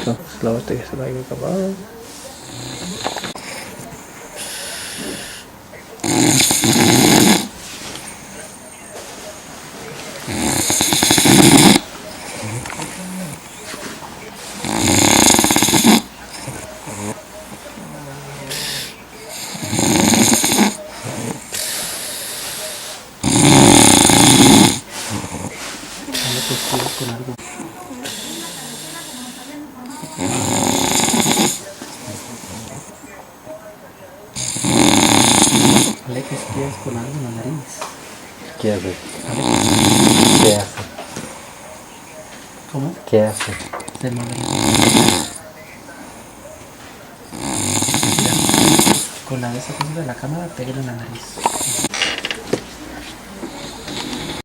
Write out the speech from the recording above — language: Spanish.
Entonces la botella se la hay acabado. Con algo. Alex, ¿quieres con algo en la nariz? ¿Qué hace? Alex. ¿Qué hace? ¿Cómo? ¿Qué hace? Se mueve la nariz. Mira, con la de esa cosa de la cámara, pégale en la nariz.